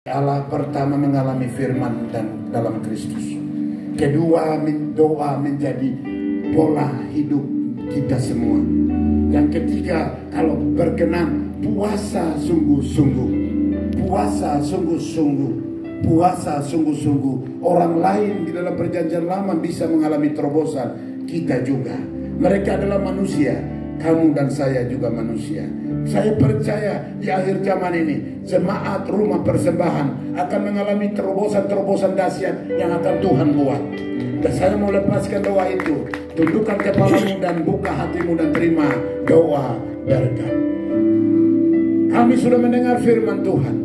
Allah pertama mengalami firman dan dalam Kristus. Kedua, doa menjadi pola hidup kita semua. Yang ketiga, kalau berkenan, puasa sungguh-sungguh. Puasa sungguh-sungguh. Puasa sungguh-sungguh. Orang lain di dalam perjanjian lama bisa mengalami terobosan, kita juga. Mereka adalah manusia, kamu dan saya juga manusia. Saya percaya di akhir zaman ini jemaat rumah persembahan akan mengalami terobosan-terobosan dahsyat yang akan Tuhan buat. Dan saya mau lepaskan doa itu. Tundukkan kepalamu dan buka hatimu dan terima doa berkat. Kami sudah mendengar firman Tuhan.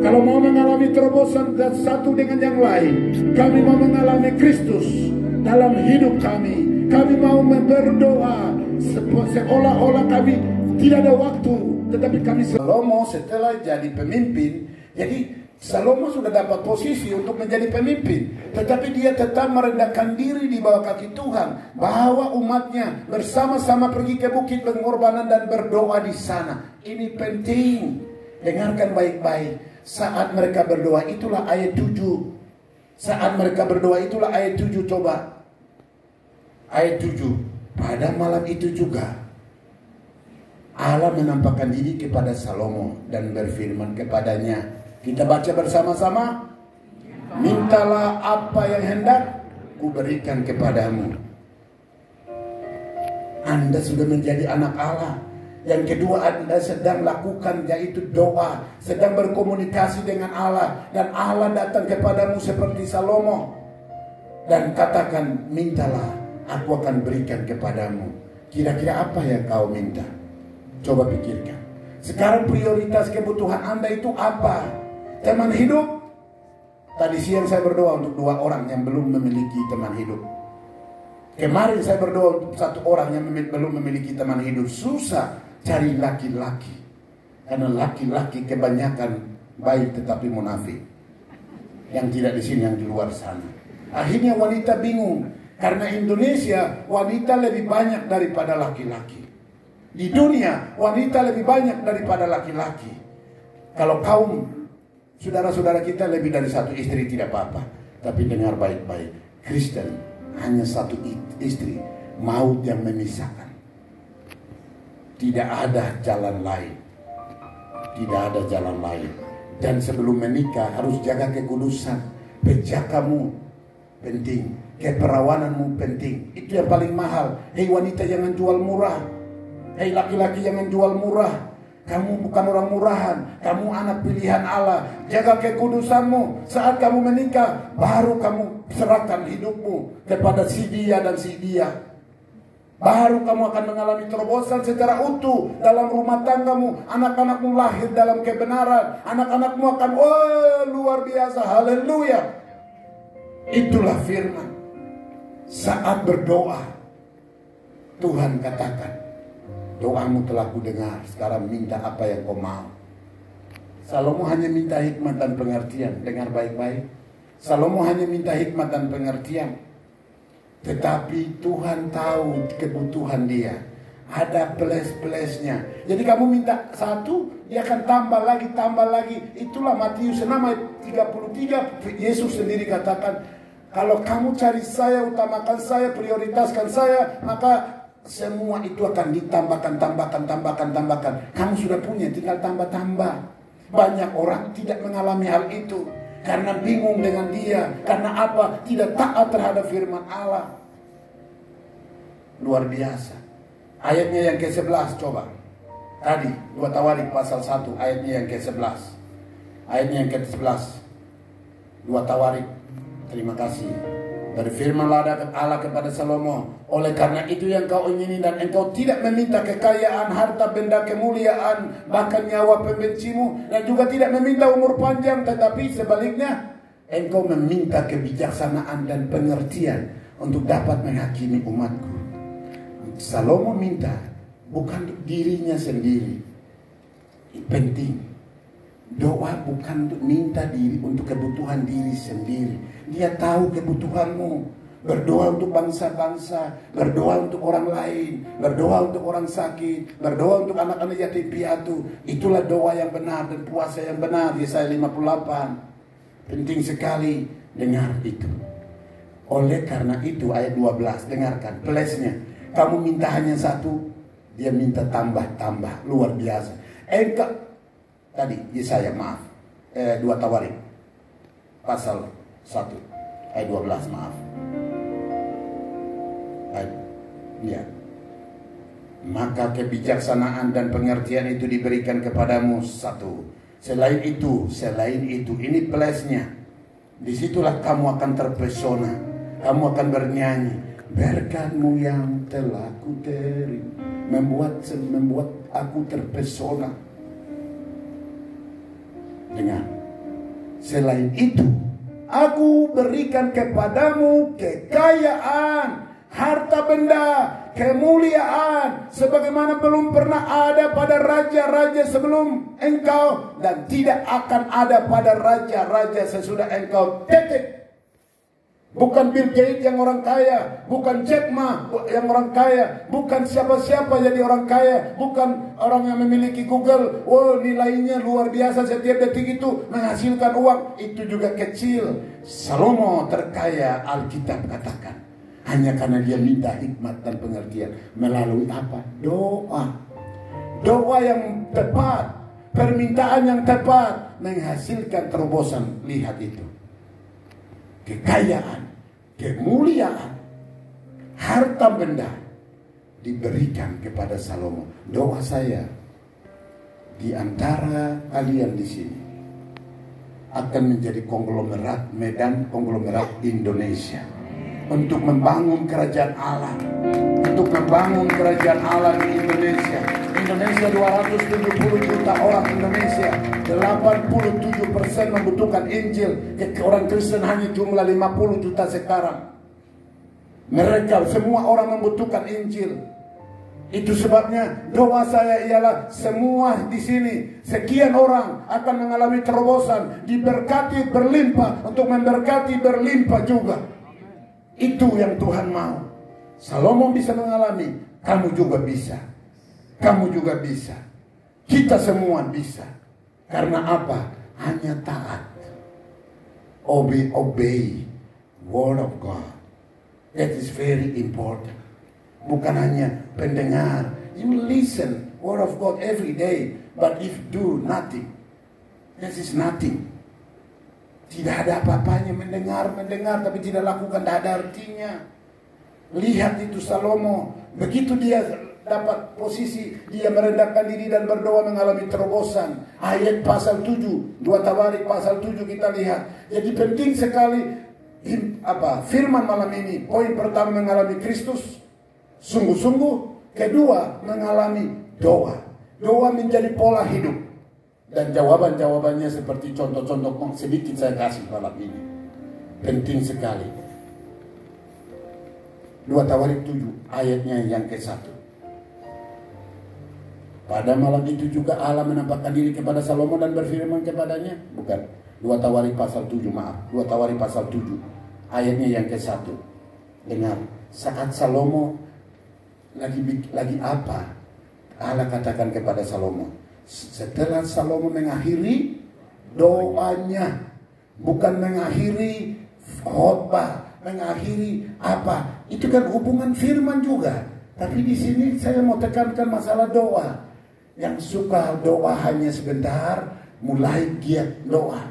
Kalau mau mengalami terobosan satu dengan yang lain, kami mau mengalami Kristus dalam hidup kami. Kami mau berdoa seolah-olah kami tidak ada waktu, tetapi kami Salomo setelah jadi pemimpin, jadi Salomo sudah dapat posisi untuk menjadi pemimpin, tetapi dia tetap merendahkan diri di bawah kaki Tuhan, bawa umatnya bersama-sama pergi ke bukit pengorbanan dan berdoa di sana. Ini penting, dengarkan baik-baik. Saat mereka berdoa, itulah ayat 7. Saat mereka berdoa, itulah ayat 7. Coba ayat 7. Pada malam itu juga Allah menampakkan diri kepada Salomo dan berfirman kepadanya. Kita baca bersama-sama. Mintalah apa yang hendak kuberikan kepadamu. Anda sudah menjadi anak Allah. Yang kedua, Anda sedang lakukan yaitu doa, sedang berkomunikasi dengan Allah, dan Allah datang kepadamu seperti Salomo dan katakan, mintalah, aku akan berikan kepadamu. Kira-kira apa yang kau minta? Coba pikirkan. Sekarang prioritas kebutuhan Anda itu apa? Teman hidup? Tadi siang saya berdoa untuk 2 orang yang belum memiliki teman hidup. Kemarin saya berdoa untuk 1 orang yang belum memiliki teman hidup. Susah cari laki-laki. Karena laki-laki kebanyakan baik tetapi munafik. Yang tidak di sini, yang di luar sana. Akhirnya wanita bingung. Karena Indonesia wanita lebih banyak daripada laki-laki. Di dunia wanita lebih banyak daripada laki-laki. Kalau kaum saudara-saudara kita lebih dari 1 istri tidak apa-apa. Tapi dengar baik-baik, Kristen hanya 1 istri, maut yang memisahkan. Tidak ada jalan lain. Tidak ada jalan lain. Dan sebelum menikah harus jaga kekudusan. Pejakamu penting, keperawananmu penting. Itu yang paling mahal. Hei wanita, jangan jual murah. Hei laki-laki, jangan jual murah. Kamu bukan orang murahan. Kamu anak pilihan Allah. Jaga kekudusanmu. Saat kamu menikah, baru kamu serahkan hidupmu kepada si dia dan si dia. Baru kamu akan mengalami terobosan secara utuh dalam rumah tanggamu. Anak-anakmu lahir dalam kebenaran. Anak-anakmu akan luar biasa. Haleluya. Itulah firman. Saat berdoa, Tuhan katakan, doamu telah kudengar, sekarang minta apa yang kau mau. Salomo hanya minta hikmat dan pengertian. Dengar baik-baik. Salomo hanya minta hikmat dan pengertian. Tetapi Tuhan tahu kebutuhan dia. Ada plus-plusnya. Jadi kamu minta 1, dia akan tambah lagi, tambah lagi. Itulah Matius 6 ayat 33. Yesus sendiri katakan, kalau kamu cari saya, utamakan saya, prioritaskan saya, maka semua itu akan ditambahkan, tambahkan. Kamu sudah punya, tinggal tambah-tambah. Banyak orang tidak mengalami hal itu karena bingung dengan dia. Karena apa? Tidak taat terhadap firman Allah. Luar biasa. Ayatnya yang ke-11 coba. Tadi 2 Tawarik pasal 1 ayatnya yang ke-11. Ayatnya yang ke-11. 2 Tawarik. Terima kasih. Berfirmanlah Allah kepada Salomo, oleh karena itu yang kau ingini dan engkau tidak meminta kekayaan, harta benda, kemuliaan, bahkan nyawa pembencimu, dan juga tidak meminta umur panjang, tetapi sebaliknya engkau meminta kebijaksanaan dan pengertian untuk dapat menghakimi umatku. Salomo minta bukan untuk dirinya sendiri. Penting. Doa bukan untuk minta diri untuk kebutuhan diri sendiri. Dia tahu kebutuhanmu. berdoa untuk bangsa-bangsa, berdoa untuk orang lain, berdoa untuk orang sakit, berdoa untuk anak-anak yatim piatu. Itulah doa yang benar dan puasa yang benar. Yesaya 58. Penting sekali dengar itu. Oleh karena itu ayat 12, dengarkan plus-nya. Kamu minta hanya satu, dia minta tambah-tambah, luar biasa. Engkau tadi Yesaya, maaf, 2 Tawarik pasal 1 ayat 12, maaf. Ya. Maka kebijaksanaan dan pengertian itu diberikan kepadamu satu. Selain itu, ini plusnya. Disitulah kamu akan terpesona, kamu akan bernyanyi. Berkat-Mu yang telah ku terima, membuat aku terpesona. Dengar. Selain itu, aku berikan kepadamu kekayaan, harta benda, kemuliaan, sebagaimana belum pernah ada pada raja-raja sebelum engkau, dan tidak akan ada pada raja-raja sesudah engkau. Titik. Bukan Bill Gates yang orang kaya, bukan Jack Ma yang orang kaya, bukan siapa-siapa jadi orang kaya, bukan orang yang memiliki Google. Oh, nilainya luar biasa setiap detik itu menghasilkan uang. Itu juga kecil. Salomo terkaya, Alkitab katakan, hanya karena dia minta hikmat dan pengertian. Melalui apa? Doa. Doa yang tepat, permintaan yang tepat menghasilkan terobosan. Lihat itu. Kekayaan, kemuliaan, harta benda diberikan kepada Salomo. Doa saya, di antara kalian di sini akan menjadi konglomerat Medan, konglomerat Indonesia, untuk membangun kerajaan Allah, untuk membangun kerajaan Allah di Indonesia. Indonesia 270 juta orang Indonesia, 87% membutuhkan Injil. Orang Kristen hanya jumlah 50 juta sekarang. Mereka semua orang membutuhkan Injil. Itu sebabnya doa saya ialah semua di sini, sekian orang akan mengalami terobosan, diberkati berlimpah, untuk memberkati berlimpah juga. Itu yang Tuhan mau. Salomo bisa mengalami, kamu juga bisa. Kamu juga bisa. Kita semua bisa. Karena apa? Hanya taat. Obey word of God. That is very important. Bukan hanya pendengar. You listen word of God every day, but if do nothing, that is nothing. Tidak ada apa-apanya mendengar tapi tidak lakukan, tidak ada artinya. Lihat itu Salomo, begitu dia dapat posisi, dia merendahkan diri dan berdoa, mengalami terobosan. Ayat pasal 7, 2 Tawarik pasal 7 kita lihat. Jadi penting sekali firman malam ini. Poin pertama, mengalami Kristus sungguh-sungguh. Kedua, mengalami doa. Doa menjadi pola hidup. Dan jawaban-jawabannya seperti contoh-contoh sedikit saya kasih malam ini. Penting sekali. 2 Tawarik 7 ayatnya yang ke-1. Pada malam itu juga Allah menampakkan diri kepada Salomo dan berfirman kepadanya. Bukan. 2 Tawarik pasal 7, maaf. 2 Tawarik pasal 7 ayatnya yang ke-1. Dengar. Saat Salomo lagi apa? Allah katakan kepada Salomo. Setelah Salomo mengakhiri doanya, bukan mengakhiri khotbah, mengakhiri apa? Itu kan hubungan firman juga. Tapi di sini saya mau tekankan masalah doa. Yang suka doa hanya sebentar, mulai giat doa.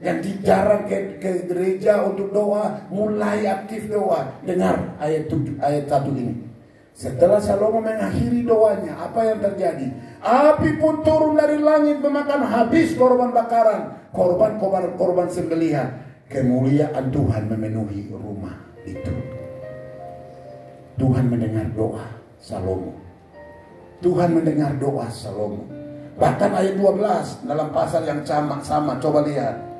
Yang jarang ke gereja untuk doa, mulai aktif doa. Dengar ayat 1 ini. Setelah Salomo mengakhiri doanya, apa yang terjadi? Api pun turun dari langit memakan habis korban bakaran, korban sembelihan. Kemuliaan Tuhan memenuhi rumah itu. Tuhan mendengar doa Salomo. Tuhan mendengar doa Salomo. Bahkan ayat 12 dalam pasal yang sama, coba lihat.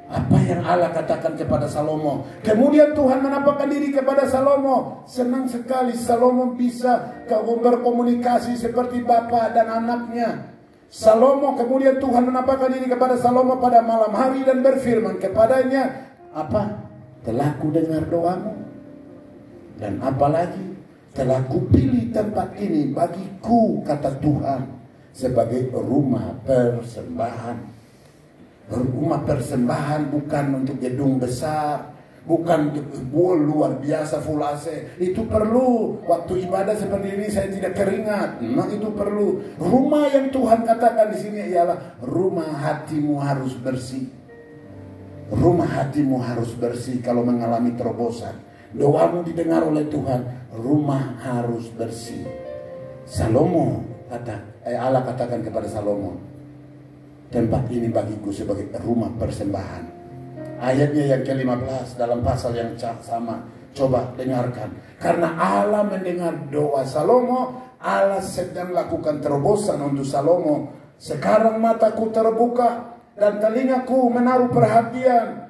Apa yang Allah katakan kepada Salomo. Kemudian Tuhan menampakkan diri kepada Salomo. Senang sekali Salomo bisa berkomunikasi seperti bapa dan anaknya. Salomo, kemudian Tuhan menampakkan diri kepada Salomo pada malam hari dan berfirman kepadanya. Apa? Telah ku dengar doamu Dan apalagi telah kupilih tempat ini bagiku, kata Tuhan, sebagai rumah persembahan. Rumah persembahan bukan untuk gedung besar, bukan luar biasa full AC. Itu perlu. Waktu ibadah seperti ini saya tidak keringat. Nah, itu perlu. Rumah yang Tuhan katakan di sini ialah rumah hatimu harus bersih. Rumah hatimu harus bersih kalau mengalami terobosan. Doamu didengar oleh Tuhan, rumah harus bersih. Salomo Allah katakan kepada Salomo, tempat ini bagiku sebagai rumah persembahan. Ayatnya yang ke-15 dalam pasal yang sama. Coba dengarkan. Karena Allah mendengar doa Salomo, Allah sedang lakukan terobosan untuk Salomo. Sekarang mataku terbuka dan telingaku menaruh perhatian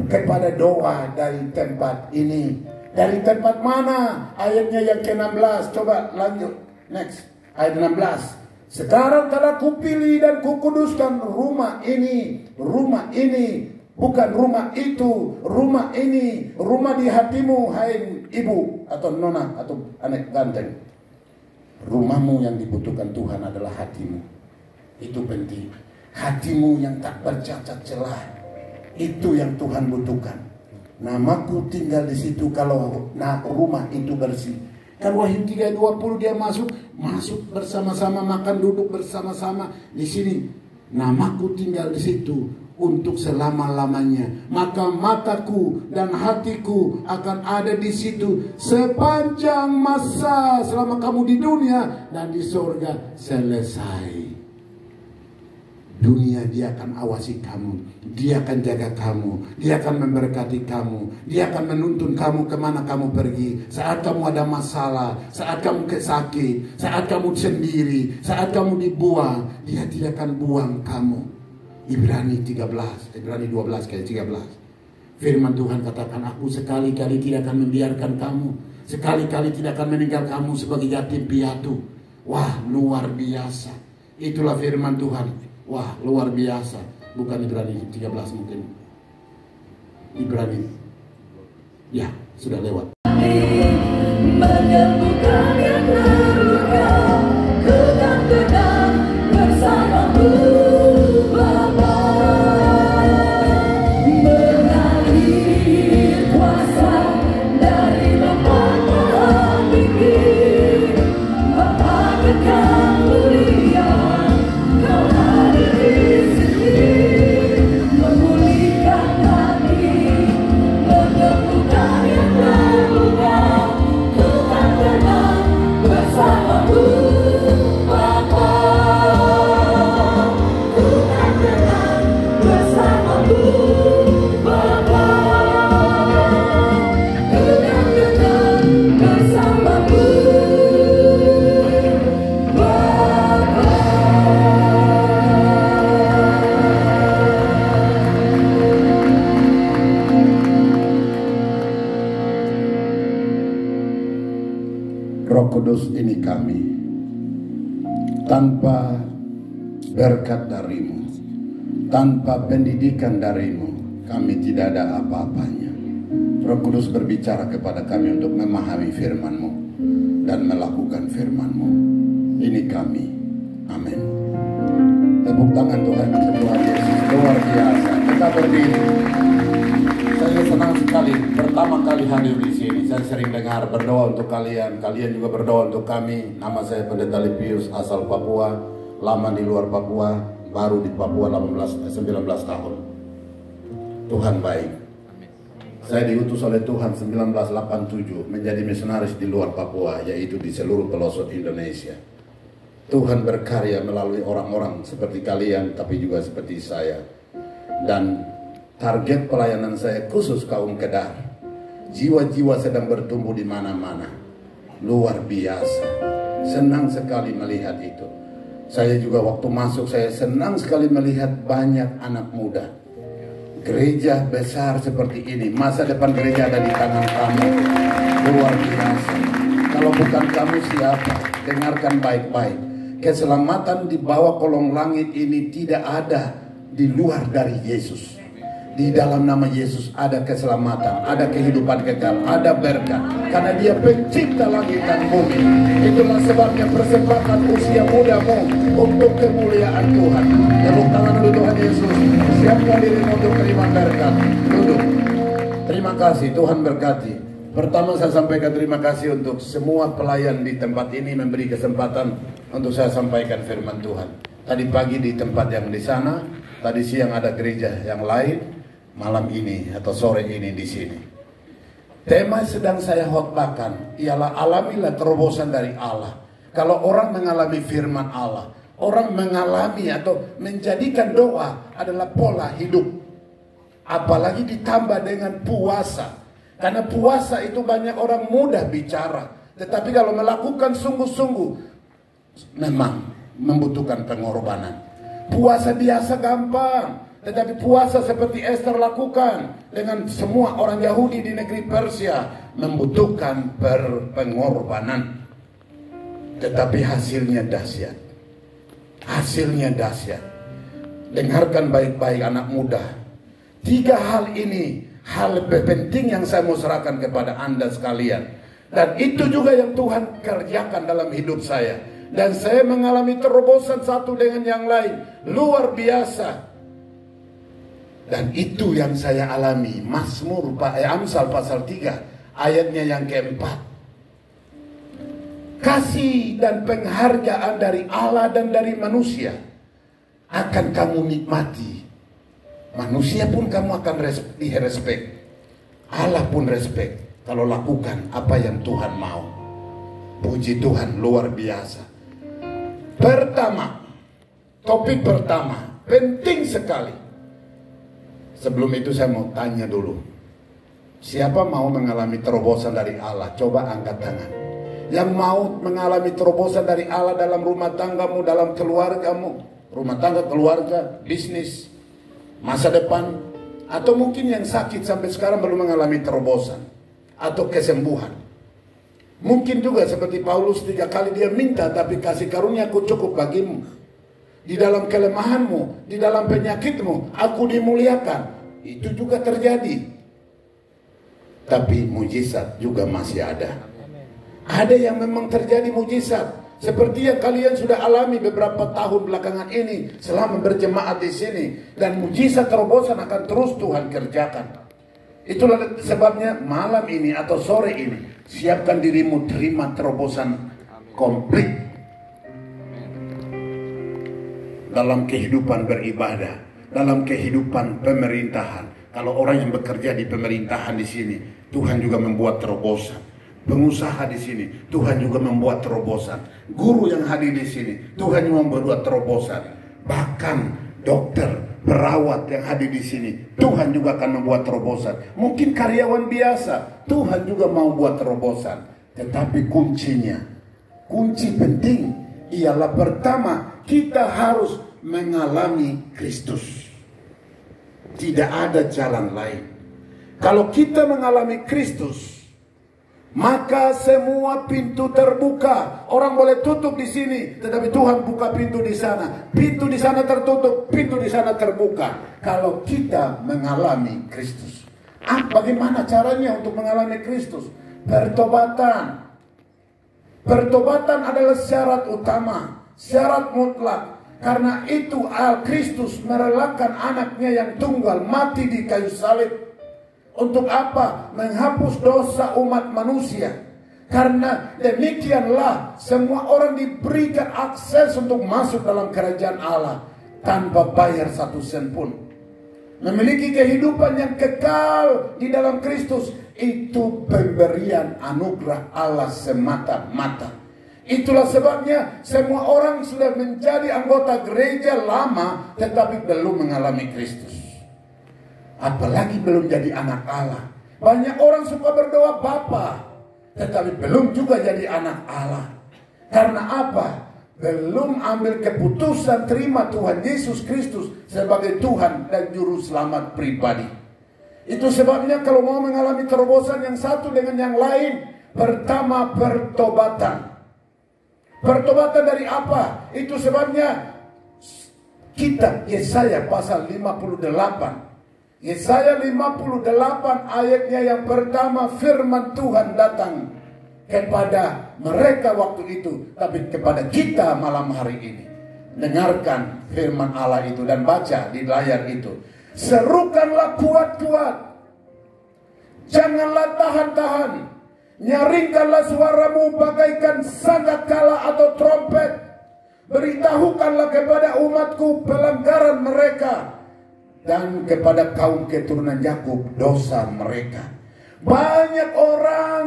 kepada doa dari tempat ini. Dari tempat mana? Ayatnya yang ke-16. Coba lanjut. Next. Ayat 16. Sekarang telah kupilih dan kukuduskan rumah ini. Rumah ini. Bukan rumah itu. Rumah ini. Rumah di hatimu, hai ibu atau nona atau anak ganteng. Rumahmu yang dibutuhkan Tuhan adalah hatimu. Itu penting. Hatimu yang tak bercacat celah. Itu yang Tuhan butuhkan. Namaku tinggal di situ kalau rumah itu bersih. Kan Wahyu 3:20 dia masuk bersama-sama, makan duduk bersama-sama di sini. Namaku tinggal di situ untuk selama-lamanya. Maka mataku dan hatiku akan ada di situ sepanjang masa selama kamu di dunia, dan di surga selesai. Dunia dia akan awasi kamu, dia akan jaga kamu, dia akan memberkati kamu, dia akan menuntun kamu kemana kamu pergi. Saat kamu ada masalah, saat kamu sakit, saat kamu sendiri, saat kamu dibuang, dia tidak akan buang kamu. Ibrani 12 kayak 13. Firman Tuhan katakan, aku sekali-kali tidak akan membiarkan kamu, sekali-kali tidak akan meninggal kamu sebagai yatim piatu. Wah, luar biasa. Itulah firman Tuhan. Wah, luar biasa. Bukan Ibrani 13 mungkin. Ibrani. Ya, sudah lewat. Menyembuhkan yang terluka, ku kan tetap bersamamu, Bapa. Mengalir kuasa dari Bapa Maha Tinggi, Bapa kekal mulia. Kau hadir di sini, memulihkan hati, menyembuhkan yang terluka. Ku kan tenang bersamamu, Bapa. Ku kan tenang bersamamu, Bapa. Ku kan tenang bersamamu, Bapa. Roh Kudus, ini kami. Tanpa berkat darimu, tanpa pendidikan darimu, kami tidak ada apa-apanya. Roh Kudus berbicara kepada kami untuk memahami firman-Mu dan melakukan firman-Mu. Ini kami. Amin. Tepuk tangan Tuhan untuk Tuhan Yesus. Luar biasa. Kita berdiri. Saya senang sekali pertama kali hadir di sini. Saya sering dengar berdoa untuk kalian. Kalian juga berdoa untuk kami. Nama saya Pendeta Lipius, asal Papua, lama di luar Papua, baru di Papua 19 tahun. Tuhan baik. Saya diutus oleh Tuhan 1987 menjadi misionaris di luar Papua, yaitu di seluruh pelosok Indonesia. Tuhan berkarya melalui orang-orang seperti kalian, tapi juga seperti saya. Dan target pelayanan saya khusus kaum Kedar. Jiwa-jiwa sedang bertumbuh di mana-mana. Luar biasa. Senang sekali melihat itu. Saya juga waktu masuk, saya senang sekali melihat banyak anak muda. Gereja besar seperti ini, masa depan gereja ada di tangan kamu. Luar biasa. Kalau bukan kamu siapa? Dengarkan baik-baik. Keselamatan di bawah kolong langit ini tidak ada di luar dari Yesus. Di dalam nama Yesus ada keselamatan, ada kehidupan kekal, ada berkat. Karena Dia pencipta langit dan bumi. Itulah sebabnya persempatan usia mudamu untuk kemuliaan Tuhan. Tepuk tangan dulu Tuhan Yesus. Siapkan dirimu untuk terima berkat. Duduk. Terima kasih, Tuhan berkati. Pertama saya sampaikan terima kasih untuk semua pelayan di tempat ini memberi kesempatan untuk saya sampaikan firman Tuhan. Tadi pagi di tempat yang di sana, tadi siang ada gereja yang lain. Malam ini atau sore ini di sini. Tema sedang saya khotbahkan ialah alamilah terobosan dari Allah. Kalau orang mengalami firman Allah, orang mengalami atau menjadikan doa adalah pola hidup. Apalagi ditambah dengan puasa. Karena puasa itu banyak orang mudah bicara. Tetapi kalau melakukan sungguh-sungguh memang membutuhkan pengorbanan. Puasa biasa gampang. Tetapi puasa seperti Esther lakukan dengan semua orang Yahudi di negeri Persia membutuhkan pengorbanan. Tetapi hasilnya dahsyat. Hasilnya dahsyat. Dengarkan baik-baik anak muda. 3 hal ini hal penting yang saya mau serahkan kepada Anda sekalian. Dan itu juga yang Tuhan kerjakan dalam hidup saya. Dan saya mengalami terobosan satu dengan yang lain. Luar biasa. Dan itu yang saya alami. Mazmur Amsal pasal 3 ayatnya yang keempat. Kasih dan penghargaan dari Allah dan dari manusia akan kamu nikmati. Manusia pun kamu akan respect. Allah pun respect kalau lakukan apa yang Tuhan mau. Puji Tuhan, luar biasa. Pertama, topik pertama penting sekali. Sebelum itu saya mau tanya dulu. Siapa mau mengalami terobosan dari Allah? Coba angkat tangan. Yang mau mengalami terobosan dari Allah dalam rumah tanggamu, dalam keluargamu. Rumah tangga, keluarga, bisnis, masa depan. Atau mungkin yang sakit sampai sekarang belum mengalami terobosan. Atau kesembuhan. Mungkin juga seperti Paulus 3 kali dia minta, tapi kasih karunia-Ku cukup bagimu. Di dalam kelemahanmu, di dalam penyakitmu, Aku dimuliakan. Itu juga terjadi. Tapi mujizat juga masih ada. Ada yang memang terjadi mujizat. Seperti yang kalian sudah alami beberapa tahun belakangan ini selama berjemaat di sini. Dan mujizat terobosan akan terus Tuhan kerjakan. Itulah sebabnya malam ini atau sore ini, siapkan dirimu terima terobosan komplit. Dalam kehidupan beribadah, dalam kehidupan pemerintahan. Kalau orang yang bekerja di pemerintahan di sini, Tuhan juga membuat terobosan. Pengusaha di sini, Tuhan juga membuat terobosan. Guru yang hadir di sini, Tuhan juga membuat terobosan. Bahkan dokter, perawat yang hadir di sini, Tuhan juga akan membuat terobosan. Mungkin karyawan biasa, Tuhan juga mau buat terobosan. Tetapi kuncinya, kunci penting ialah pertama, kita harus mengalami Kristus. Tidak ada jalan lain. Kalau kita mengalami Kristus, maka semua pintu terbuka. Orang boleh tutup di sini, tetapi Tuhan buka pintu di sana. Pintu di sana tertutup, pintu di sana terbuka. Kalau kita mengalami Kristus. Bagaimana caranya untuk mengalami Kristus? Pertobatan. Pertobatan adalah syarat utama, syarat mutlak. Karena itu Kristus merelakan anaknya yang tunggal mati di kayu salib. Untuk apa? Menghapus dosa umat manusia. Karena demikianlah semua orang diberikan akses untuk masuk dalam kerajaan Allah tanpa bayar 1 sen pun. Memiliki kehidupan yang kekal di dalam Kristus. Itu pemberian anugerah Allah semata-mata. Itulah sebabnya semua orang sudah menjadi anggota gereja lama tetapi belum mengalami Kristus. Apalagi belum jadi anak Allah. Banyak orang suka berdoa Bapa, tetapi belum juga jadi anak Allah. Karena apa? Belum ambil keputusan terima Tuhan Yesus Kristus sebagai Tuhan dan Juru Selamat pribadi. Itu sebabnya kalau mau mengalami terobosan yang satu dengan yang lain, pertama pertobatan. Pertobatan dari apa? Itu sebabnya kitab Yesaya pasal 58 Yesaya 58 ayatnya yang pertama, firman Tuhan datang kepada mereka waktu itu, tapi kepada kita malam hari ini. Dengarkan firman Allah itu dan baca di layar itu. Serukanlah kuat-kuat, janganlah tahan-tahan. Nyaringkanlah suaramu bagaikan sangkakala atau trompet. Beritahukanlah kepada umatku pelanggaran mereka, dan kepada kaum keturunan Yakub dosa mereka. Banyak orang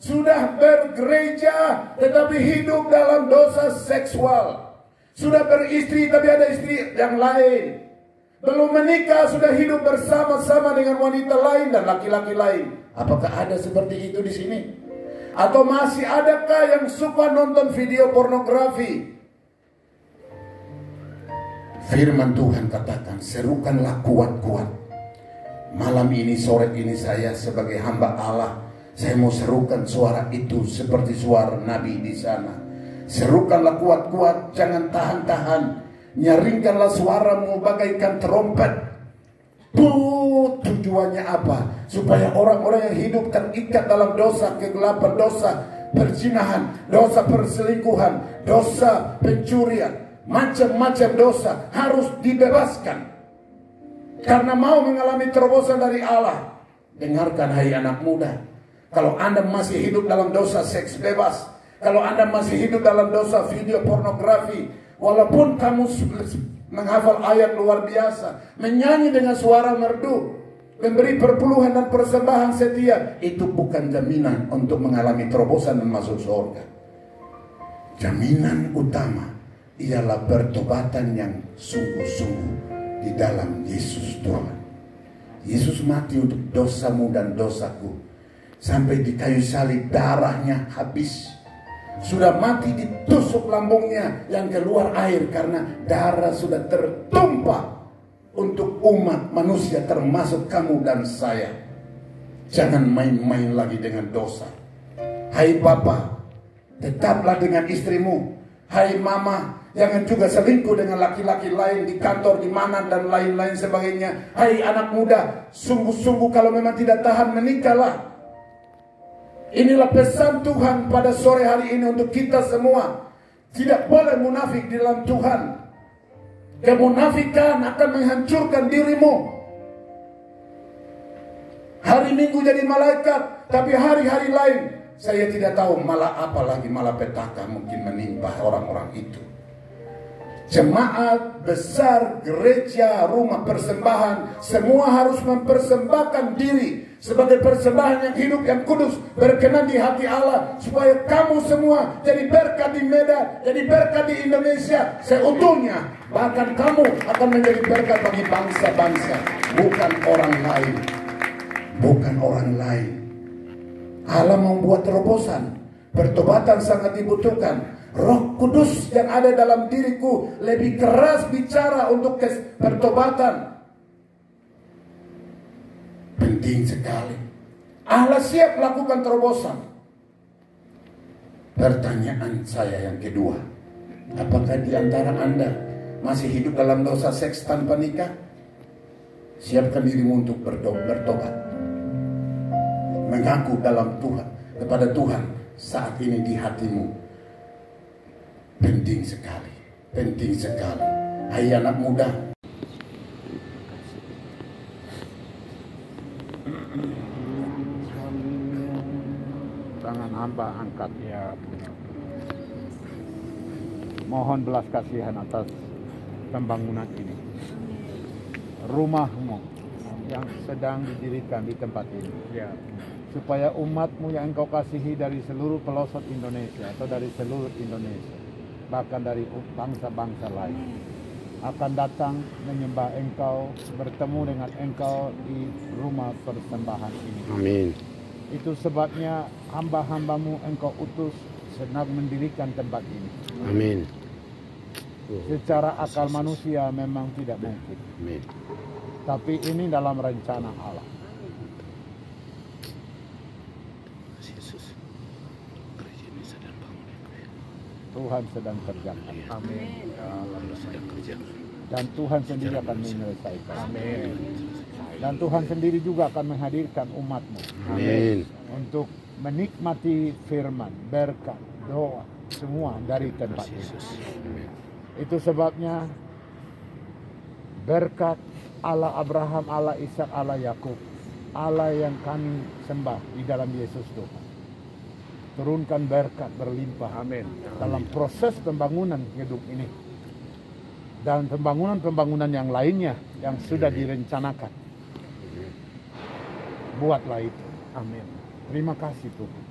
sudah bergereja tetapi hidup dalam dosa seksual. Sudah beristri tapi ada istri yang lain. Belum menikah sudah hidup bersama-sama dengan wanita lain dan laki-laki lain. Apakah ada seperti itu di sini? Atau masih adakah yang suka nonton video pornografi? Firman Tuhan katakan, serukanlah kuat-kuat. Malam ini, sore ini saya sebagai hamba Allah, saya mau serukan suara itu seperti suara Nabi di sana. Serukanlah kuat-kuat, jangan tahan-tahan. Nyaringkanlah suaramu bagaikan trompet. Tujuannya apa? Supaya orang-orang yang hidup terikat dalam dosa, kegelapan dosa, perzinahan, dosa perselingkuhan, dosa pencurian, macam-macam dosa harus dibebaskan. Karena mau mengalami terobosan dari Allah. Dengarkan hai anak muda, kalau Anda masih hidup dalam dosa seks bebas, kalau Anda masih hidup dalam dosa video pornografi, walaupun kamu menghafal ayat luar biasa, menyanyi dengan suara merdu, memberi perpuluhan dan persembahan setia, itu bukan jaminan untuk mengalami terobosan dan masuk surga. Jaminan utama ialah pertobatan yang sungguh-sungguh di dalam Yesus Tuhan. Yesus mati untuk dosamu dan dosaku. Sampai di kayu salib darahnya habis. Sudah mati, ditusuk lambungnya yang keluar air karena darah sudah tertumpah untuk umat manusia termasuk kamu dan saya. Jangan main-main lagi dengan dosa. Hai Bapa, tetaplah dengan istrimu. Hai Mama, jangan juga selingkuh dengan laki-laki lain di kantor, di mana dan lain-lain sebagainya. Hai anak muda, sungguh-sungguh kalau memang tidak tahan, menikahlah. Inilah pesan Tuhan pada sore hari ini untuk kita semua. Tidak boleh munafik di dalam Tuhan. Kemunafikan akan menghancurkan dirimu. Hari Minggu jadi malaikat, tapi hari-hari lain saya tidak tahu malah apa lagi, malah petaka mungkin menimpa orang-orang itu. Jemaat besar, gereja, rumah persembahan, semua harus mempersembahkan diri sebagai persembahan yang hidup, yang kudus, berkenan di hati Allah, supaya kamu semua jadi berkat di Medan, jadi berkat di Indonesia seutuhnya. Bahkan kamu akan menjadi berkat bagi bangsa-bangsa, bukan orang lain. Bukan orang lain. Allah membuat terobosan. Pertobatan sangat dibutuhkan. Roh Kudus yang ada dalam diriku lebih keras bicara untuk pertobatan. Penting sekali. Allah siap lakukan terobosan. Pertanyaan saya yang kedua, apakah di antara Anda masih hidup dalam dosa seks tanpa nikah? Siapkan dirimu untuk bertobat. Mengaku dalam Tuhan, kepada Tuhan saat ini di hatimu. Penting sekali, penting sekali. Hai anak muda, tangan hamba angkat ya. Mohon belas kasihan atas pembangunan ini. Rumahmu yang sedang didirikan di tempat ini ya, supaya umatmu yang engkau kasihi dari seluruh pelosok Indonesia atau dari seluruh Indonesia, bahkan dari bangsa-bangsa lain, akan datang menyembah engkau, bertemu dengan engkau di rumah persembahan ini. Amin. Itu sebabnya hamba-hambamu engkau utus sedang mendirikan tempat ini. Amin. Secara akal manusia memang tidak mungkin. Amin. Tapi ini dalam rencana Allah. Yesus, gereja ini sedang bangun. Tuhan sedang kerjakan. Amin. Allah sedang kerja. Dan Tuhan sendiri akan menyelesaikan. Amin. Dan Tuhan sendiri juga akan menghadirkan umat-Mu. Amin. Untuk menikmati firman, berkat, doa, semua dari tempat ini. Itu sebabnya berkat Allah Abraham, Allah Ishak, Allah Yakub, Allah yang kami sembah di dalam Yesus Tuhan. Turunkan berkat berlimpah dalam proses pembangunan gedung ini. Dan pembangunan-pembangunan yang lainnya yang sudah direncanakan. Buatlah itu. Amin. Terima kasih Tuhan.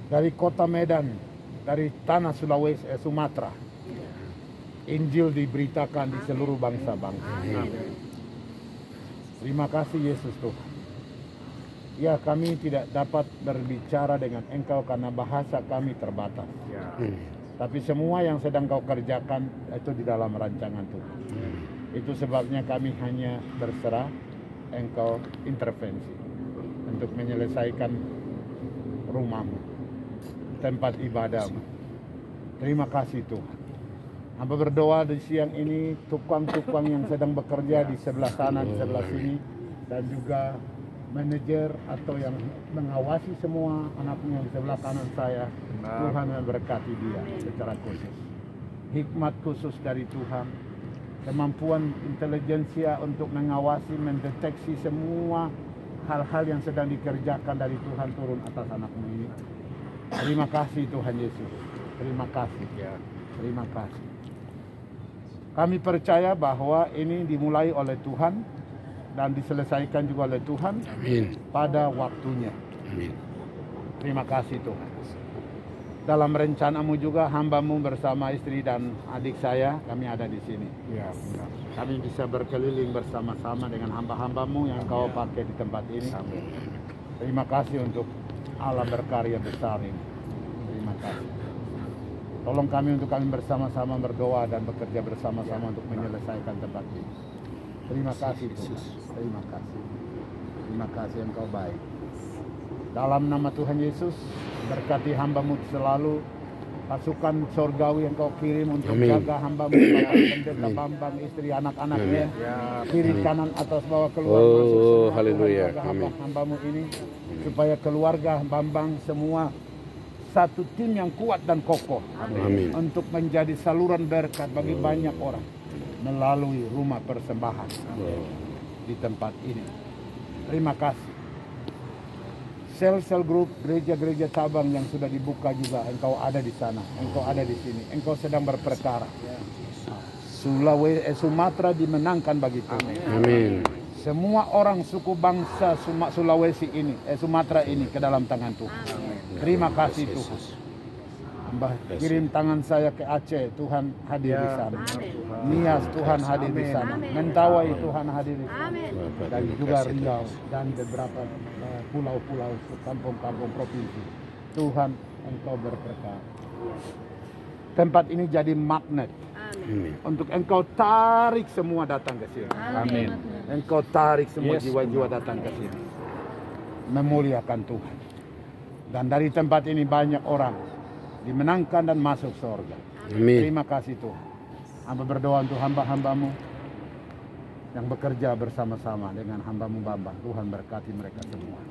Dari kota Medan, dari tanah Sulawesi, Sumatera, Injil diberitakan di seluruh bangsa-bangsa. Terima kasih Yesus Tuhan. Ya, kami tidak dapat berbicara dengan Engkau karena bahasa kami terbatas. Tapi semua yang sedang Kau kerjakan itu di dalam rancangan Tuhan. Itu sebabnya kami hanya berserah Engkau intervensi untuk menyelesaikan rumah-Mu, tempat ibadah-Mu. Terima kasih Tuhan. Hamba berdoa di siang ini, tukang-tukang yang sedang bekerja di sebelah sana, di sebelah sini, dan juga manajer atau yang mengawasi semua anak-Mu yang di sebelah kanan saya, Tuhan memberkati dia secara khusus. Hikmat khusus dari Tuhan, kemampuan intelijensia untuk mengawasi, mendeteksi semua hal-hal yang sedang dikerjakan dari Tuhan turun atas anak-Mu ini. Terima kasih Tuhan Yesus. Terima kasih. Terima kasih. Kami percaya bahwa ini dimulai oleh Tuhan dan diselesaikan juga oleh Tuhan. Amin. Pada waktunya. Amin. Terima kasih Tuhan. Dalam rencana-Mu juga hamba-Mu bersama istri dan adik saya, kami ada di sini. Ya, benar. Kami bisa berkeliling bersama-sama dengan hamba-hamba-Mu yang Kau pakai di tempat ini. Amin. Terima kasih untuk Allah berkarya besar ini. Terima kasih. Tolong kami untuk kami bersama-sama berdoa dan bekerja bersama-sama untuk menyelesaikan tempat ini. Terima kasih Tuhan. Terima kasih. Terima kasih Engkau baik. Dalam nama Tuhan Yesus, berkati hamba-Mu selalu, pasukan sorgawi yang Kau kirim untuk jaga hamba-Mu, Bapak Pendeta Bambang, istri, anak-anaknya, kiri kanan atas bawah keluar masuk semua. Haleluya. Hamba-Mu ini, supaya keluarga Bambang semua satu tim yang kuat dan kokoh. Amin. Untuk menjadi saluran berkat bagi banyak orang melalui rumah persembahan di tempat ini. Terima kasih. Sel-sel grup gereja-gereja cabang yang sudah dibuka juga, Engkau ada di sana, Engkau ada di sini, Engkau sedang berperkara. Sumatera dimenangkan bagi Tuhan. Amin. Semua orang suku bangsa Sulawesi ini, Sumatera ini ke dalam tangan Tuhan. Terima kasih Tuhan. Hamba kirim tangan saya ke Aceh, Tuhan hadir di sana. Nias, Tuhan hadir di sana. Mentawai, Tuhan hadir di sana. Dan juga Riau dan beberapa pulau-pulau, kampung-kampung provinsi. Tuhan, Engkau berperkara. Tempat ini jadi magnet. Untuk Engkau tarik semua datang ke sini. Amin. Engkau tarik semua jiwa-jiwa datang ke sini. Memuliakan Tuhan. Dan dari tempat ini banyak orang dimenangkan dan masuk surga. Amin. Terima kasih Tuhan. Hamba berdoa untuk hamba-hamba-Mu yang bekerja bersama-sama dengan hamba-Mu Bambang. Tuhan berkati mereka semua.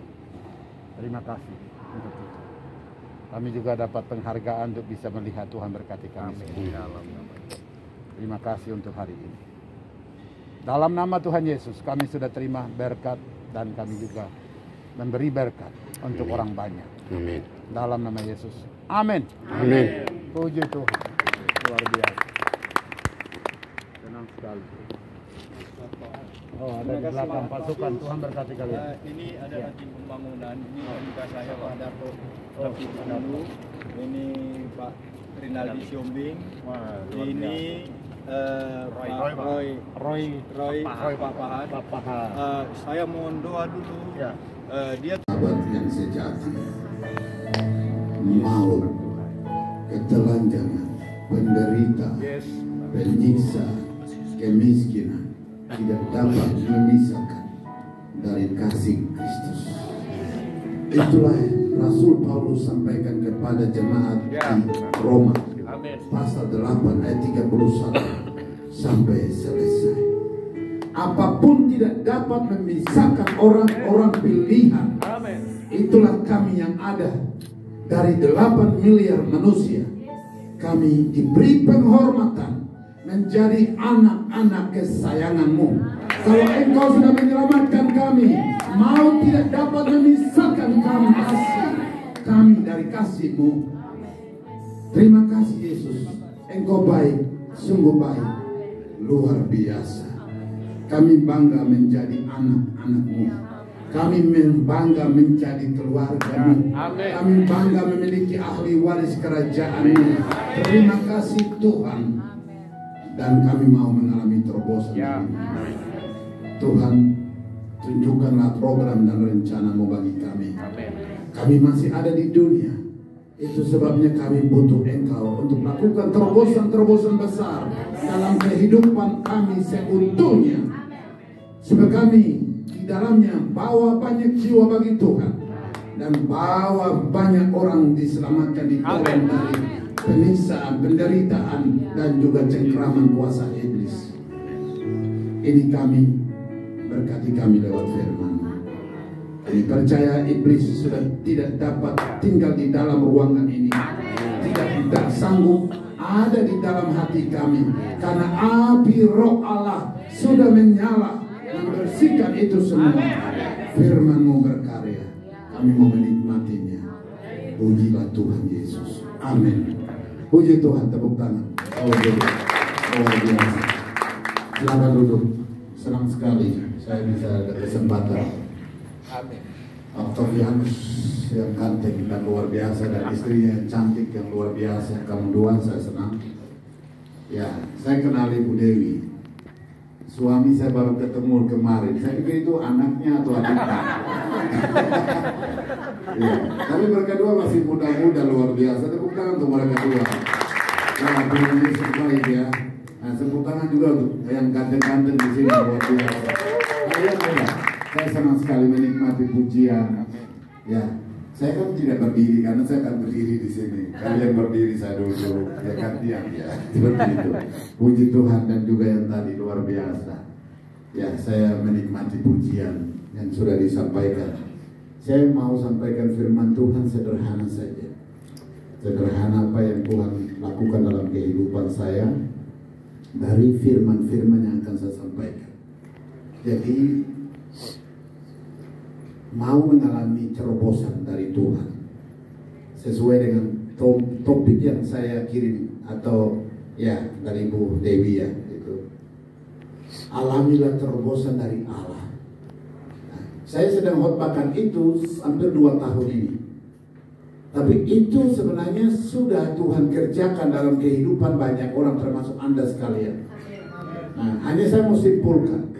Terima kasih untuk itu. Kami juga dapat penghargaan untuk bisa melihat Tuhan berkati kami. Terima kasih untuk hari ini. Dalam nama Tuhan Yesus, kami sudah terima berkat dan kami juga memberi berkat untuk orang banyak. Amin. Dalam nama Yesus. Amin. Amin. Puji Tuhan. Luar biasa. Senang sekali. Oh, ada di belakang pasukan. Tuhan berkati kalian. Ini adalah tim pembangunan. Ini juga saya Pak Darto Dulu. Ini Pak Rinaldi Siombing. Ini Roy Papahan. Saya mohon doa dulu. Ya. Dia Sahabat yang sejati, maut, ketelanjangan, penderita, penyiksa, kemiskinan tidak dapat memisahkan dari kasih Kristus. Itulah Rasul Paulus sampaikan kepada jemaat di Roma, pasal 8 ayat 31 sampai selesai. Apapun tidak dapat memisahkan orang-orang pilihan. Itulah kami yang ada dari 8 miliar manusia. Kami diberi penghormatan menjadi anak-anak kesayanganmu. Kalau engkau sudah menyelamatkan kami, mau tidak dapat memisahkan kami dari kasih-Mu. Terima kasih Yesus, Engkau baik, sungguh baik, luar biasa. Kami bangga menjadi anak-anak-Mu. Kami bangga menjadi keluarga-Mu. Kami bangga memiliki ahli waris kerajaan-Mu. Terima kasih Tuhan. Dan kami mau mengalami terobosan ini. Tuhan, tunjukkanlah program dan rencana-Mu bagi kami. Kami masih ada di dunia. Itu sebabnya kami butuh Engkau untuk melakukan terobosan-terobosan besar dalam kehidupan kami seutuhnya. Sebab kami di dalamnya bawa banyak jiwa bagi Tuhan. Dan bawa banyak orang diselamatkan di dalam dari penyiksaan, penderitaan, dan juga cengkraman kuasa iblis. Ini kami, berkati kami lewat firman. Kami percaya iblis sudah tidak dapat tinggal di dalam ruangan ini. Tidak sanggup ada di dalam hati kami. Karena api roh Allah sudah menyala, membersihkan itu semua. Firman-Mu berkarya. Kami mau menikmatinya. Pujilah Tuhan Yesus. Amin. Puji Tuhan, tepuk tangan. Oh, luar biasa. Silakan duduk. Senang sekali saya bisa ada kesempatan. Amin. Octavianus yang ganteng dan luar biasa, dan istrinya yang cantik yang luar biasa. Kamu dua, saya senang. Ya, saya kenal Ibu Dewi. Suami saya baru ketemu kemarin. Saya pikir itu anaknya atau adiknya. Ya, tapi mereka dua masih muda-muda luar biasa. Tepuk tangan untuk mereka dua. Ya, Tuhan Yesus baik ya. Nah, tepuk tangan juga untuk yang ganteng-ganteng di sini luar biasa. Kalian muda. Saya senang sekali menikmati pujian. Ya, saya kan tidak berdiri karena saya akan berdiri di sini. Kalian berdiri, saya duduk. Ya kan diam ya. Seperti itu. Puji Tuhan, dan juga yang tadi luar biasa. Ya, saya menikmati pujian yang sudah disampaikan. Saya mau sampaikan firman Tuhan sederhana saja. Sederhana apa yang Tuhan lakukan dalam kehidupan saya dari firman-firman yang akan saya sampaikan. Jadi mau mengalami terobosan dari Tuhan sesuai dengan topik yang saya kirim atau ya dari Bu Dewi ya, itu alamilah terobosan dari Allah. Nah, saya sedang khotbahkan itu hampir 2 tahun ini, tapi itu sebenarnya sudah Tuhan kerjakan dalam kehidupan banyak orang termasuk Anda sekalian. Nah, hanya saya mau simpulkan,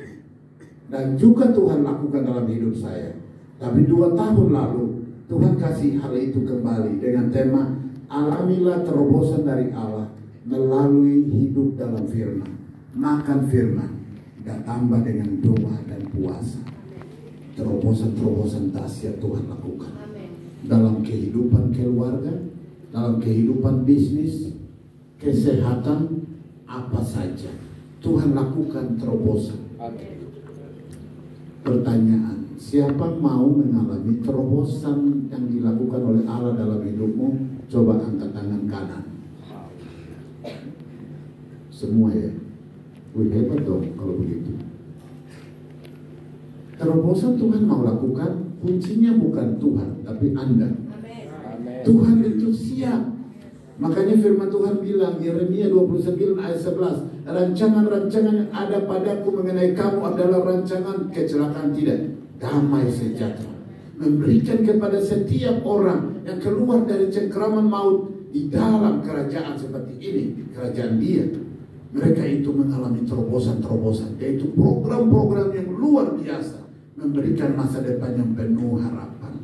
dan juga Tuhan lakukan dalam hidup saya. Tapi 2 tahun lalu Tuhan kasih hal itu kembali dengan tema alamilah terobosan dari Allah melalui hidup dalam firman. Makan firman dan tambah dengan doa dan puasa. Terobosan-terobosan dahsyat Tuhan lakukan dalam kehidupan keluarga, dalam kehidupan bisnis, kesehatan, apa saja Tuhan lakukan terobosan. Pertanyaan, siapa mau mengalami terobosan yang dilakukan oleh Allah dalam hidupmu? Coba angkat tangan kanan. Semua ya. Wih, hebat dong kalau begitu. Terobosan Tuhan mau lakukan, kuncinya bukan Tuhan, tapi Anda. Tuhan itu siap. Makanya firman Tuhan bilang, Yeremia 29 ayat 11, rancangan-rancangan yang ada padaku mengenai kamu adalah rancangan kecelakaan tidak, damai sejahtera, memberikan kepada setiap orang yang keluar dari cengkraman maut di dalam kerajaan seperti ini, kerajaan Dia. Mereka itu mengalami terobosan-terobosan, yaitu program-program yang luar biasa, memberikan masa depan yang penuh harapan.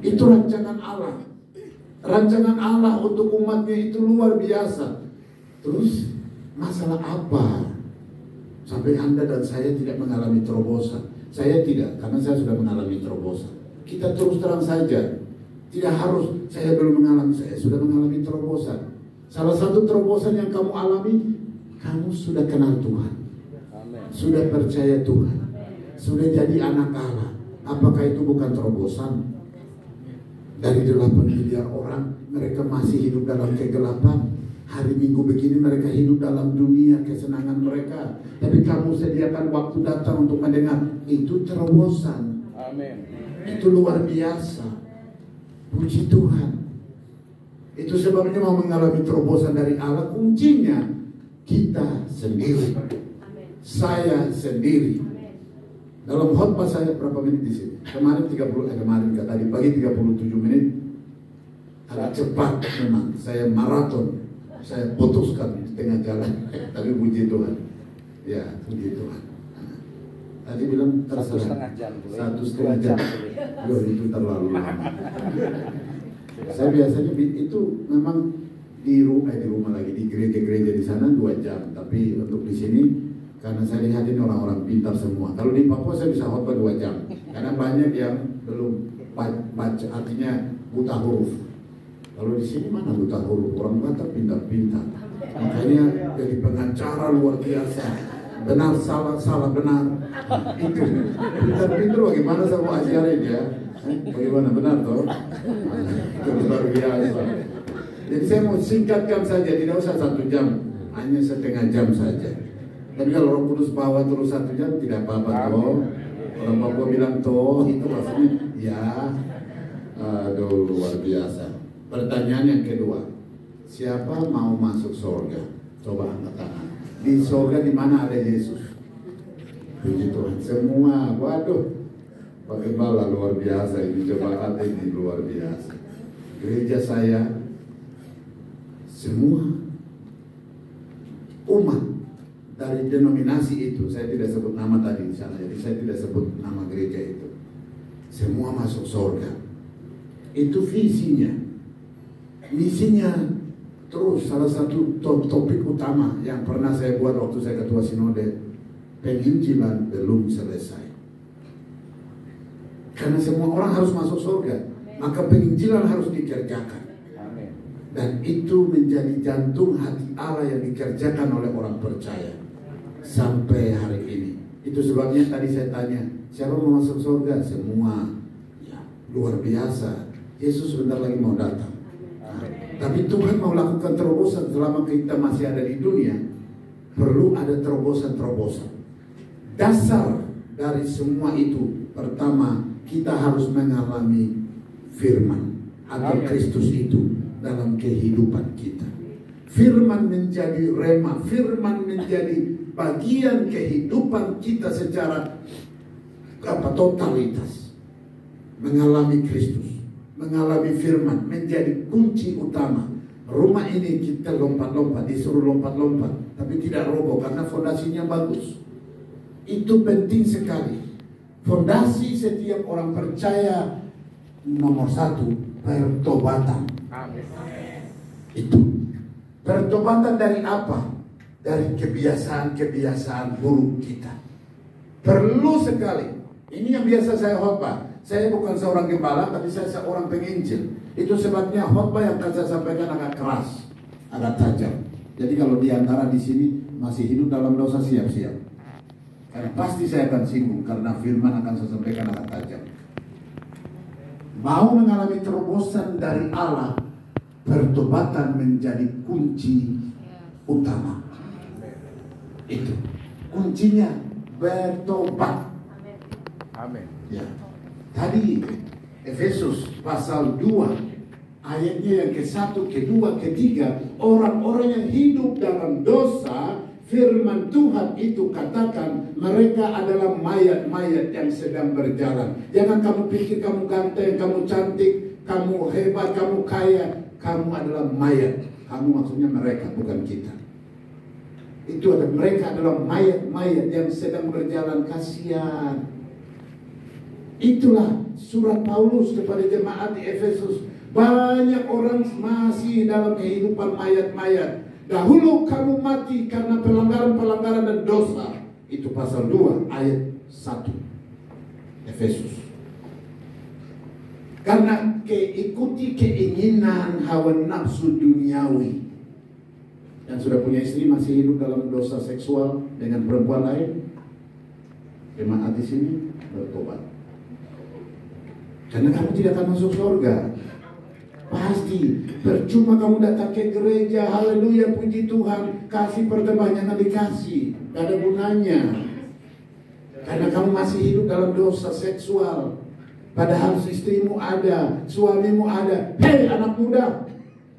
Itu rancangan Allah. Rancangan Allah untuk umatnya itu luar biasa. Terus masalah apa sampai Anda dan saya tidak mengalami terobosan? Saya tidak, karena saya sudah mengalami terobosan. Kita terus terang saja. Tidak harus saya belum mengalami, saya sudah mengalami terobosan. Salah satu terobosan yang kamu alami, kamu sudah kenal Tuhan. sudah percaya Tuhan, sudah jadi anak Allah, apakah itu bukan terobosan? Dari 8 miliar orang, mereka masih hidup dalam kegelapan. Hari Minggu begini mereka hidup dalam dunia kesenangan mereka. Tapi kamu sediakan waktu datang untuk mendengar. Itu terobosan. Amin. Itu luar biasa. Puji Tuhan. Itu sebabnya mau mengalami terobosan dari Allah. Kuncinya kita sendiri. Saya sendiri. Dalam khotbah saya berapa menit di sini? Kemarin tadi pagi 37 menit. Agak cepat memang. Saya maraton. Saya putuskan di tengah jalan. Tapi puji Tuhan. Ya, puji Tuhan. Tadi bilang 1,5 jam. 1,5 jam. Loh, itu terlalu lama. Saya biasanya itu memang di rumah lagi, di gereja-gereja di sana 2 jam. Tapi untuk di sini, karena saya lihat ini orang-orang pintar semua. Kalau di Papua saya bisa khotbah 2 jam. Karena banyak yang belum baca, artinya buta huruf. Kalau di sini mana buta huruf, orang Batak pintar-pintar. Makanya jadi pengacara luar biasa. Benar, salah, benar. Itu pintar-pintar bagaimana saya mau ajarin ya. Bagaimana benar toh? Itu luar biasa. Jadi saya mau singkatkan saja, tidak usah 1 jam, hanya setengah jam saja. Tapi kalau Roh Kudus bawa terus 1 jam tidak apa-apa toh. Orang Papua bilang toh, itu maksudnya ya. Aduh, luar biasa. Pertanyaan yang kedua, siapa mau masuk surga? Coba angkat tangan. Di surga di mana ada Yesus? Puji Tuhan. Semua, waduh, bagaimana luar biasa ini, jemaat ini luar biasa. Gereja saya, semua umat dari denominasi itu, saya tidak sebut nama tadi di sana, jadi saya tidak sebut nama gereja itu. Semua masuk surga. Itu visinya. Misinya terus salah satu topik utama yang pernah saya buat waktu saya ketua sinode, penginjilan belum selesai. Karena semua orang harus masuk surga, maka penginjilan harus dikerjakan. Dan itu menjadi jantung hati Allah yang dikerjakan oleh orang percaya sampai hari ini. Itu sebabnya tadi saya tanya, siapa mau masuk surga? Semua. Ya, luar biasa. Yesus sebentar lagi mau datang. Tapi Tuhan mau lakukan terobosan selama kita masih ada di dunia. Perlu ada terobosan-terobosan. Dasar dari semua itu, pertama, kita harus mengalami firman atau Kristus itu dalam kehidupan kita. Firman menjadi rema, firman menjadi bagian kehidupan kita secara totalitas. Mengalami Kristus, mengalami firman menjadi kunci utama. Rumah ini kita lompat-lompat, disuruh lompat-lompat, tapi tidak roboh karena fondasinya bagus. Itu penting sekali. Fondasi setiap orang percaya nomor 1, pertobatan. Itu pertobatan dari apa? Dari kebiasaan-kebiasaan buruk kita. Perlu sekali. Ini yang biasa saya khotbah. Saya bukan seorang gembala, tapi saya seorang penginjil. Itu sebabnya khotbah yang akan saya sampaikan agak keras, agak tajam. Jadi kalau diantara di sini masih hidup dalam dosa, siap-siap. Karena pasti saya akan singgung, karena firman akan saya sampaikan agak tajam. Mau mengalami terobosan dari Allah, pertobatan menjadi kunci utama. Itu kuncinya, bertobat. Amin. Ya. Tadi Efesus pasal 2 ayatnya yang ke-1, ke-2, ke-3, orang-orang yang hidup dalam dosa, firman Tuhan itu katakan mereka adalah mayat-mayat yang sedang berjalan. Jangan kamu pikir kamu ganteng, kamu cantik, kamu hebat, kamu kaya. Kamu adalah mayat. Kamu maksudnya mereka, bukan kita. Itu ada, mereka adalah mayat-mayat yang sedang berjalan. Kasihan. Itulah surat Paulus kepada jemaat di Efesus. Banyak orang masih dalam kehidupan mayat-mayat. Dahulu kamu mati karena pelanggaran-pelanggaran dan dosa. Itu pasal 2 ayat 1 Efesus. Karena ikuti keinginan hawa nafsu duniawi. Yang sudah punya istri masih hidup dalam dosa seksual dengan perempuan lain, Jemaat di sini bertobat. Karena kamu tidak akan masuk surga. Pasti percuma kamu datang ke gereja, haleluya, puji Tuhan, kasih persembahan dikasih, gak ada gunanya. Karena kamu masih hidup dalam dosa seksual. Padahal istrimu ada, suamimu ada. Hei anak muda,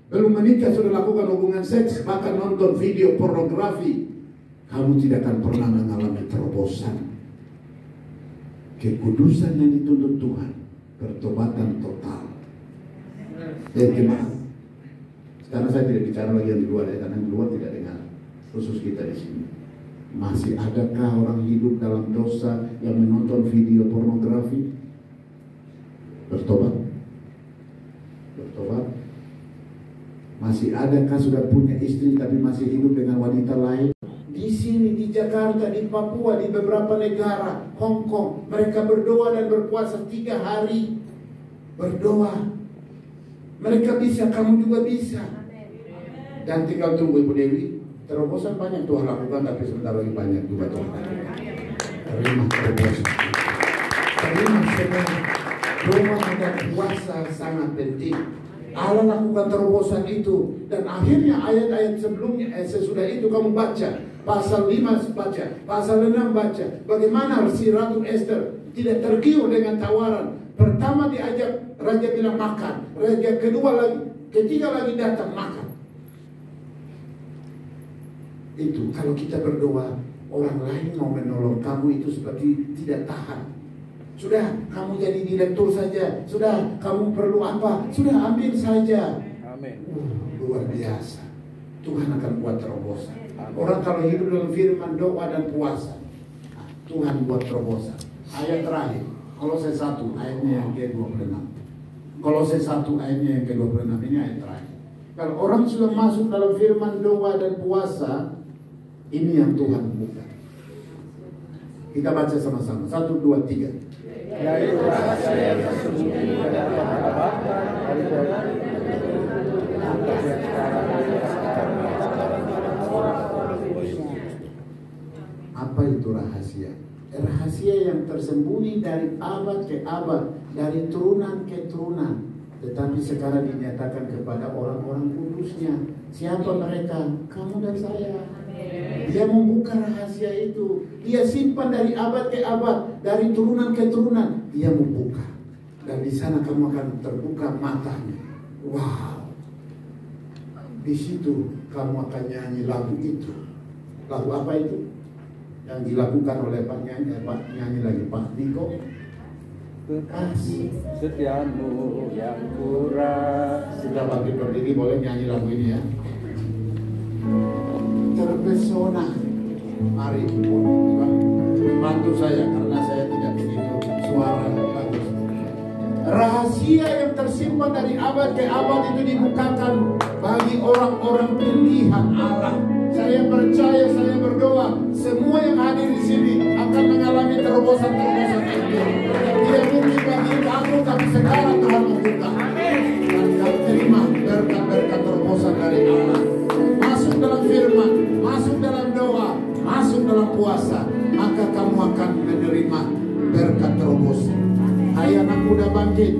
belum menikah sudah lakukan hubungan seks, bahkan nonton video pornografi. Kamu tidak akan pernah mengalami terobosan. Kekudusan yang dituntut Tuhan, pertobatan total. Jemaat, sekarang saya tidak bicara lagi yang di luar ya, karena yang di luar tidak dengar. Khusus kita di sini. Masih adakah orang hidup dalam dosa yang menonton video pornografi? Bertobat. Bertobat. Masih adakah sudah punya istri tapi masih hidup dengan wanita lain? Di sini, di Jakarta, di Papua, di beberapa negara, Hong Kong, mereka berdoa dan berpuasa 3 hari. Berdoa. Mereka bisa, kamu juga bisa. Dan tinggal tunggu Ibu Dewi. Terobosan banyak Tuhan lakukan, tapi sebentar lagi banyak juga Tuhan lakukan. Terima terobosan. Terima semua. Doa dan puasa sangat penting. Allah lakukan terobosan itu. Dan akhirnya ayat-ayat sebelumnya, sesudah itu kamu baca. Pasal 5 baca, pasal 6 baca. Bagaimana si Ratu Esther tidak tergiur dengan tawaran. Pertama diajak, raja bilang makan. Raja kedua lagi, ketiga lagi datang makan. Itu kalau kita berdoa, orang lain mau menolong kamu itu seperti tidak tahan. Sudah, kamu jadi direktur saja. Sudah, kamu perlu apa? Sudah, ambil saja. Amin. Luar biasa. Tuhan akan buat terobosan. Orang kalau hidup dalam firman, doa dan puasa, Tuhan buat terobosan. Ayat terakhir, Kolose 1 ayatnya yang ke-26. Kolose 1 ayatnya yang ke-26, ini ayat terakhir. Kalau orang sudah masuk dalam firman, doa dan puasa, ini yang Tuhan buka. Kita baca sama-sama. 1, 2, 3. Yaitu rahasia yang tersembunyi dari Bapa dari apa itu rahasia? Rahasia yang tersembunyi dari abad ke abad, dari turunan ke turunan, tetapi sekarang dinyatakan kepada orang-orang kudusnya. Siapa mereka? Kamu dan saya. Dia membuka rahasia itu. Dia simpan dari abad ke abad, dari turunan ke turunan. Dia membuka. Dan di sana kamu akan terbuka matanya. Wow. Di situ kamu akan nyanyi lagu itu. Lagu apa itu? Yang dilakukan oleh Pak nyanyi lagi Pak Diko. Kasih setiamu yang kurang. Sudah bagi berdiri boleh nyanyi lagu ini ya. Terpesona. Mari bantu saya karena saya tidak begitu suara bagus. Rahasia yang tersimpan dari abad ke abad itu dibukakan bagi orang-orang pilihan Allah. Saya percaya, saya berdoa, semua yang hadir di sini akan mengalami terobosan-terobosan itu. Tidak mungkin bagi kamu, tapi sekarang Tuhan membuka. Dan kau terima berkat-berkat terobosan dari Allah. Masuk dalam firman, masuk dalam doa, masuk dalam puasa, maka kamu akan menerima berkat terobosan. Hai anak muda bangkit.